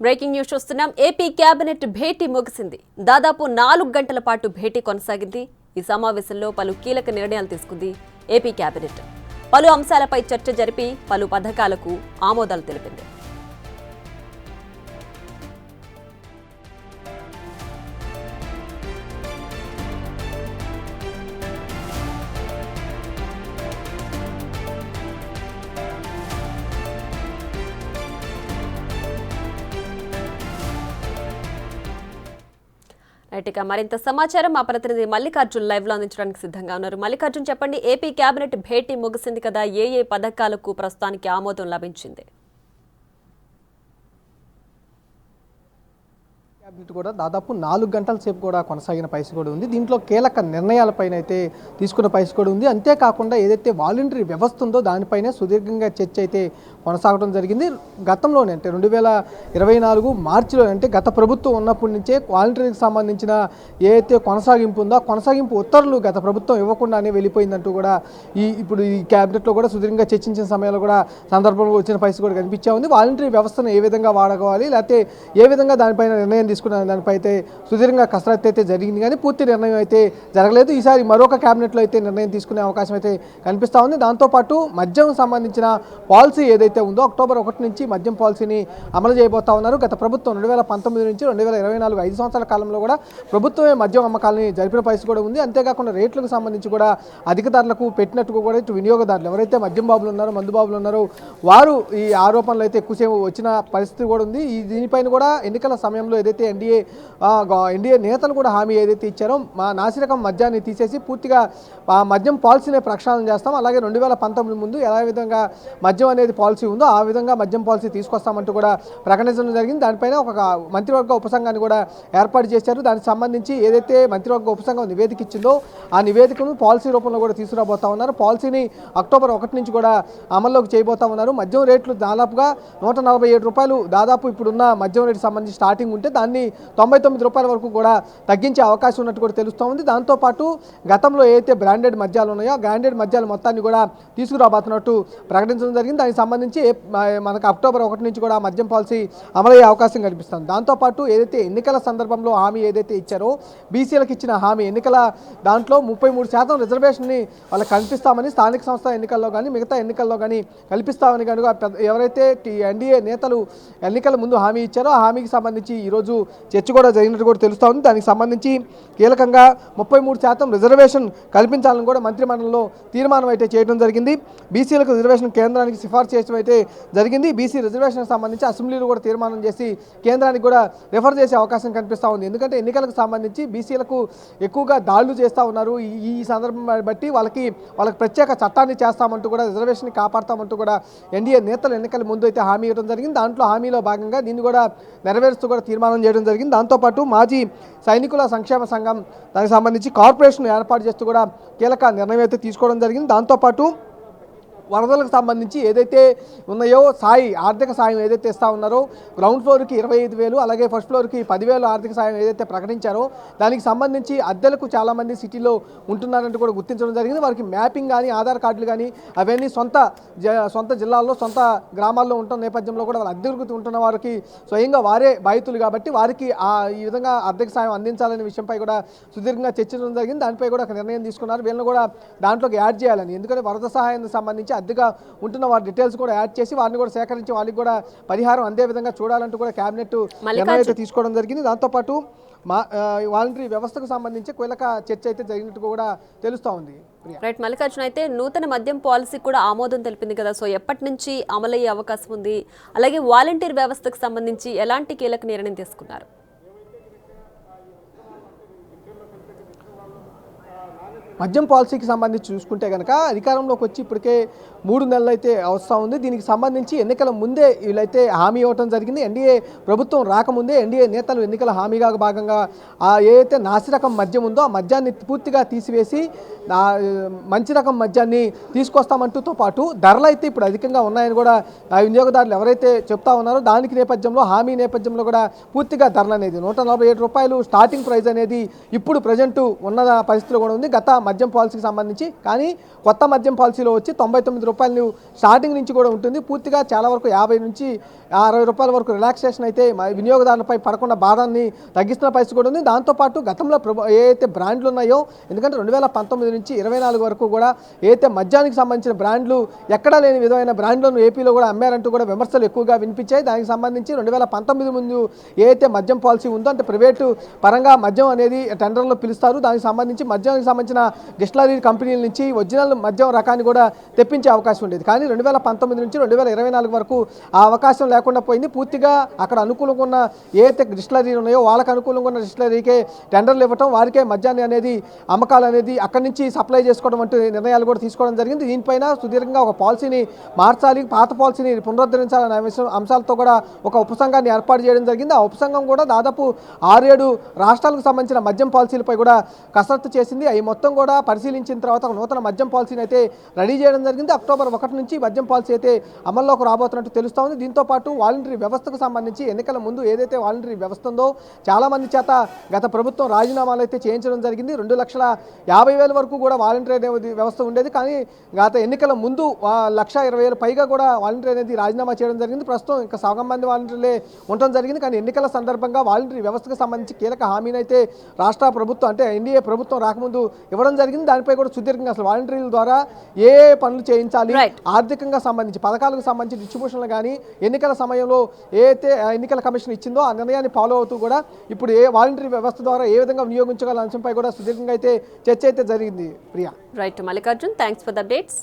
Breaking news చూస్తున్నాం. AP cabinet భేటీ ముగిసింది. దాదాపు 4 గంటల పాటు భేటీ కొనసాగింది. ఈ సమావేశంలో పలు కీలక నిర్ణయాలు తీసుకుంది ఏపీ కేబినెట్. పలు అంశాలపై చర్చ జరిపి పలు పథకాలకు ఆమోదాలు తెలిపింది. ఇక మరింత సమాచారం మా ప్రతినిధి మల్లికార్జున్ లైవ్ లో అందించడానికి సిద్ధంగా ఉన్నారు. మల్లికార్జున్, చెప్పండి, ఏపీ కేబినెట్ భేటీ ముగిసింది కదా, ఏ పథకాలకు ప్రస్తుతానికి ఆమోదం లభించింది? క్యాబినెట్ కూడా దాదాపు 4 గంటల సేపు కూడా కొనసాగిన పరిస్థితి కూడా ఉంది. దీంట్లో కీలక నిర్ణయాలపైన అయితే తీసుకున్న పరిస్థితి కూడా ఉంది. అంతేకాకుండా ఏదైతే వాలంటరీ వ్యవస్థ ఉందో దానిపైనే సుదీర్ఘంగా చర్చ అయితే కొనసాగడం జరిగింది. గతంలోనే అంటే 2024 మార్చిలో అంటే గత ప్రభుత్వం ఉన్నప్పటి నుంచే వాలంటరీకి సంబంధించిన ఏదైతే కొనసాగింపు ఉందో ఆ కొనసాగింపు ఉత్తర్వులు గత ప్రభుత్వం ఇవ్వకుండానే వెళ్ళిపోయిందంటూ కూడా ఇప్పుడు ఈ క్యాబినెట్లో కూడా సుదీర్ఘంగా చర్చించిన సమయంలో కూడా సందర్భంలో వచ్చిన పరిస్థితి కూడా కనిపించా ఉంది. వాలంటరీ వ్యవస్థను ఏ విధంగా వాడుకోవాలి, లేకపోతే ఏ విధంగా దానిపైన నిర్ణయం తీసుకున్న దానిపై అయితే సుదీర్ఘంగా కసరత్తు అయితే జరిగింది, కానీ పూర్తి నిర్ణయం అయితే జరగలేదు. ఈసారి మరొక క్యాబినెట్లో అయితే నిర్ణయం తీసుకునే అవకాశం అయితే కనిపిస్తూ ఉంది. దాంతోపాటు మద్యం సంబంధించిన పాలసీ ఏదైతే ఉందో అక్టోబర్ 1 నుంచి మద్యం పాలసీని అమలు చేయబోతా ఉన్నారు. గత ప్రభుత్వం 2019 నుంచి 2024 5 సంవత్సరాల కాలంలో కూడా ప్రభుత్వమే మద్యం అమ్మకాలని జరిపిన పరిస్థితి కూడా ఉంది. అంతేకాకుండా రేట్లకు సంబంధించి కూడా అధిక ధరలకు పెట్టినట్టుగా కూడా ఇటు వినియోగదారులు ఎవరైతే మద్యం బాబులు ఉన్నారో, మందు బాబులు ఉన్నారో వారు ఈ ఆరోపణలు అయితే ఎక్కువసేపు వచ్చిన పరిస్థితి కూడా ఉంది. దీనిపైన కూడా ఎన్నికల సమయంలో ఏదైతే ఎన్డీఏ నేతలు కూడా హామీ ఏదైతే ఇచ్చారో మా నాసిరకం మద్యాన్ని తీసేసి పూర్తిగా మద్యం పాలసీని ప్రక్షాళన చేస్తాం, అలాగే 2019 ముందు ఎలా విధంగా మద్యం అనేది పాలసీ ఉందో ఆ విధంగా మద్యం పాలసీ తీసుకొస్తామంటూ కూడా ప్రకటించడం జరిగింది. దానిపైన ఒక మంత్రివర్గ ఉపసంఘాన్ని కూడా ఏర్పాటు చేశారు. దానికి సంబంధించి ఏదైతే మంత్రివర్గ ఉపసంఘం నివేదిక ఇచ్చిందో ఆ నివేదికను పాలసీ రూపంలో కూడా తీసుకురాబోతా ఉన్నారు. పాలసీని అక్టోబర్ 1 నుంచి కూడా అమల్లోకి చేయబోతా ఉన్నారు. మద్యం రేట్లు దాదాపుగా 147 రూపాయలు దాదాపు ఇప్పుడున్న మద్యం రేటు సంబంధించి స్టార్టింగ్ ఉంటే దాన్ని 99 రూపాయల వరకు కూడా తగ్గించే అవకాశం ఉన్నట్టు కూడా తెలుస్తూ ఉంది. దాంతోపాటు గతంలో ఏదైతే బ్రాండెడ్ మద్యాలు ఉన్నాయో ఆ బ్రాండెడ్ మద్యాల మొత్తాన్ని కూడా తీసుకురాబోతున్నట్టు ప్రకటించడం జరిగింది. దానికి సంబంధించి మనకు అక్టోబర్ 1 నుంచి కూడా మద్యం పాలసీ అమలయ్యే అవకాశం కనిపిస్తుంది. దాంతోపాటు ఏదైతే ఎన్నికల సందర్భంలో హామీ ఏదైతే ఇచ్చారో బీసీలకు ఇచ్చిన హామీ ఎన్నికల దాంట్లో 33% రిజర్వేషన్ని వాళ్ళకి కల్పిస్తామని స్థానిక సంస్థ ఎన్నికల్లో కానీ మిగతా ఎన్నికల్లో కానీ కల్పిస్తామని కనుక ఎవరైతే ఎన్డీఏ నేతలు ఎన్నికల ముందు హామీ ఇచ్చారో ఆ హామీకి సంబంధించి ఈరోజు చర్చ కూడా జరిగినట్టు కూడా తెలుస్తూ ఉంది. దానికి సంబంధించి కీలకంగా 33% రిజర్వేషన్ కల్పించాలని కూడా మంత్రిమండలిలో తీర్మానం అయితే చేయడం జరిగింది. బీసీలకు రిజర్వేషన్ కేంద్రానికి సిఫార్సు చేయడం అయితే జరిగింది. బీసీ రిజర్వేషన్ సంబంధించి అసెంబ్లీలో కూడా తీర్మానం చేసి కేంద్రానికి కూడా రిఫర్ చేసే అవకాశం కనిపిస్తూ ఉంది. ఎందుకంటే ఎన్నికలకు సంబంధించి బీసీలకు ఎక్కువగా దాడులు చేస్తూ ఉన్నారు. ఈ సందర్భం బట్టి వాళ్ళకి ప్రత్యేక చట్టాన్ని చేస్తామంటూ కూడా రిజర్వేషన్ కాపాడతామంటూ కూడా ఎన్డీఏ నేతలు ఎన్నికల ముందు అయితే హామీ ఇవ్వడం జరిగింది. దాంట్లో హామీలో భాగంగా దీన్ని కూడా నెరవేరుస్తూ కూడా తీర్మానం చేయడం జరిగింది. దాంతోపాటు మాజీ సైనికుల సంక్షేమ సంఘం దానికి సంబంధించి కార్పొరేషన్ ఏర్పాటు చేస్తూ కూడా కీలక నిర్ణయం అయితే తీసుకోవడం జరిగింది. దాంతోపాటు వరదలకు సంబంధించి ఏదైతే ఉన్నాయో ఆర్థిక సాయం ఏదైతే ఇస్తూ ఉన్నారో గ్రౌండ్ ఫ్లోర్కి 25,000 అలాగే ఫస్ట్ ఫ్లోర్కి 10,000 ఆర్థిక సాయం ఏదైతే ప్రకటించారో దానికి సంబంధించి అద్దెలకు చాలామంది సిటీలో ఉంటున్నారంటూ కూడా గుర్తించడం జరిగింది. వారికి మ్యాపింగ్ కానీ ఆధార్ కార్డులు కానీ అవన్నీ సొంత జిల్లాల్లో సొంత గ్రామాల్లో ఉంటున్న నేపథ్యంలో కూడా వాళ్ళ అద్దెకు ఉంటున్న వారికి స్వయంగా వారే బాధితులు కాబట్టి వారికి ఈ విధంగా ఆర్థిక సాయం అందించాలనే విషయంపై కూడా సుదీర్ఘంగా చర్చించడం జరిగింది. దానిపై కూడా ఒక నిర్ణయం తీసుకున్నారు. వీళ్ళని కూడా దాంట్లోకి యాడ్ చేయాలని, ఎందుకంటే వరద సహాయానికి సంబంధించి అద్దెగా ఉంటున్న వారి డీటెయిల్స్ కూడా యాడ్ చేసి వారిని కూడా సేకరించి వాళ్ళకి కూడా పరిహారం అందే విధంగా చూడాలంటూ కూడా కేబినెట్ నిర్ణయం తీసుకోవడం జరిగింది. దాంతోపాటు వాలంటరీ వ్యవస్థకు సంబంధించి కీలక చర్చ అయితే జరిగినట్టు కూడా తెలుస్తూ ఉంది. రైట్ మల్లికార్జున్, అయితే నూతన మద్యం పాలసీ కూడా ఆమోదం తెలిపింది కదా, సో ఎప్పటి నుంచి అమలయ్యే అవకాశం ఉంది? అలాగే వాలంటీర్ వ్యవస్థకు సంబంధించి ఎలాంటి కీలక నిర్ణయం తీసుకున్నారు? మద్యం పాలసీకి సంబంధించి చూసుకుంటే కనుక అధికారంలోకి వచ్చి ఇప్పటికే 3 నెలలు అయితే వస్తూ ఉంది. దీనికి సంబంధించి ఎన్నికల ముందే వీళ్ళైతే హామీ ఇవ్వడం జరిగింది. ఎన్డీఏ ప్రభుత్వం రాకముందే ఎన్డీఏ నేతలు ఎన్నికల హామీగా భాగంగా ఏదైతే నాసిరకం మద్యం ఉందో ఆ మద్యాన్ని పూర్తిగా తీసివేసి మంచి రకం మద్యాన్ని తీసుకొస్తామంటూతో పాటు ధరలు అయితే ఇప్పుడు అధికంగా ఉన్నాయని కూడా వినియోగదారులు ఎవరైతే చెప్తా ఉన్నారో దానికి నేపథ్యంలో హామీ నేపథ్యంలో కూడా పూర్తిగా ధరలు అనేది 147 రూపాయలు స్టార్టింగ్ ప్రైస్ అనేది ఇప్పుడు ప్రజెంట్ ఉన్న పరిస్థితిలో కూడా ఉంది. గత మద్యం పాలసీకి సంబంధించి. కానీ కొత్త మద్యం పాలసీలో వచ్చి 99 రూపాయలు స్టార్టింగ్ నుంచి కూడా ఉంటుంది. పూర్తిగా చాలా వరకు 50 నుంచి 60 రూపాయల వరకు రిలాక్సేషన్ అయితే వినియోగదారులపై పడకుండా భారాన్ని తగ్గిస్తున్న పరిస్థితి కూడా ఉంది. దాంతోపాటు గతంలో ఏదైతే బ్రాండ్లు ఉన్నాయో, ఎందుకంటే 2019 నుంచి 24 వరకు కూడా ఏదైతే మద్యానికి సంబంధించిన బ్రాండ్లు ఎక్కడా లేని విధమైన బ్రాండ్లను ఏపీలో కూడా అమ్మారంటూ కూడా విమర్శలు ఎక్కువగా వినిపించాయి. దానికి సంబంధించి 2019 ముందు ఏదైతే మద్యం పాలసీ ఉందో, అంటే ప్రైవేటు పరంగా మద్యం అనేది టెండర్లో పిలుస్తారు, దానికి సంబంధించి మద్యానికి సంబంధించిన డిస్టిలరీ కంపెనీల నుంచి ఒరిజినల్ మద్యం రకాన్ని కూడా తెప్పించే అవకాశం ఉండేది. కానీ 2019 నుంచి 2024 వరకు ఆ అవకాశం లేకుండా పోయింది. పూర్తిగా అక్కడ అనుకూలంగా ఉన్న ఏదైతే డిస్టిలరీలు ఉన్నాయో వాళ్ళకి అనుకూలంగా ఉన్న డిస్టిలరీకే టెండర్లు ఇవ్వటం, వారికే మద్యాన్ని అనేది అమ్మకాలు అనేది అక్కడి నుంచి సప్లై చేసుకోవడం వంటి నిర్ణయాలు కూడా తీసుకోవడం జరిగింది. దీనిపైన సుదీర్ఘంగా ఒక పాలసీని మార్చాలి, పాత పాలసీని పునరుద్ధరించాలనే అంశాలతో కూడా ఒక ఉపసంఘాన్ని ఏర్పాటు చేయడం జరిగింది. ఆ ఉపసంఘం కూడా దాదాపు 6-7 రాష్ట్రాలకు సంబంధించిన మద్యం పాలసీలపై కూడా కసరత్తు చేసింది. అవి మొత్తం కూడా పరిశీలించిన తర్వాత ఒక నూతన మద్యం పాలసీని అయితే రెడీ చేయడం జరిగింది. అక్టోబర్ 1 నుంచి మద్యం పాలసీ అయితే అమల్లోకి రాబోతున్నట్టు తెలుస్తూ ఉంది. దీంతో పాటు వాలంటరీ వ్యవస్థకు సంబంధించి ఎన్నికల ముందు ఏదైతే వాలంటరీ వ్యవస్థ ఉందో చాలా మంది చేత గత ప్రభుత్వం రాజీనామాలు అయితే చేయించడం జరిగింది. 2,50,000 వరకు కూడా వాలంటరీ అనేది వ్యవస్థ ఉండేది. కానీ గత ఎన్నికల ముందు 1,20,000 పైగా కూడా వాలంటరీ అనేది రాజీనామా చేయడం జరిగింది. ప్రస్తుతం ఇంకా సగం మంది వాలంటీర్లే ఉండటం జరిగింది. కానీ ఎన్నికల సందర్భంగా వాలంటరీ వ్యవస్థకు సంబంధించి కీలక హామీని అయితే రాష్ట్ర ప్రభుత్వం, అంటే ఎన్డీఏ ప్రభుత్వం రాకముందు ఇవ్వడం జరిగింది. దానిపై కూడా సుదీర్ఘంగా అసలు వాలంటీర్ల ద్వారా ఏ పనులు చేయించాలి, ఆర్థికంగా సంబంధించి పథకాలకు సంబంధించి డిస్ట్రిబ్యూషన్లు కానీ ఎన్నికల సమయంలో ఏదైతే ఎన్నికల కమిషన్ ఇచ్చిందో ఆ నిర్ణయాన్ని ఫాలో అవుతూ కూడా ఇప్పుడు వాలంటరీ వ్యవస్థ ద్వారా ఏ విధంగా వినియోగించగల అంశంపై కూడా సుదీర్ఘంగా అయితే చర్చ అయితే జరిగింది. Priya. Right Mallikarjun, thanks for the updates.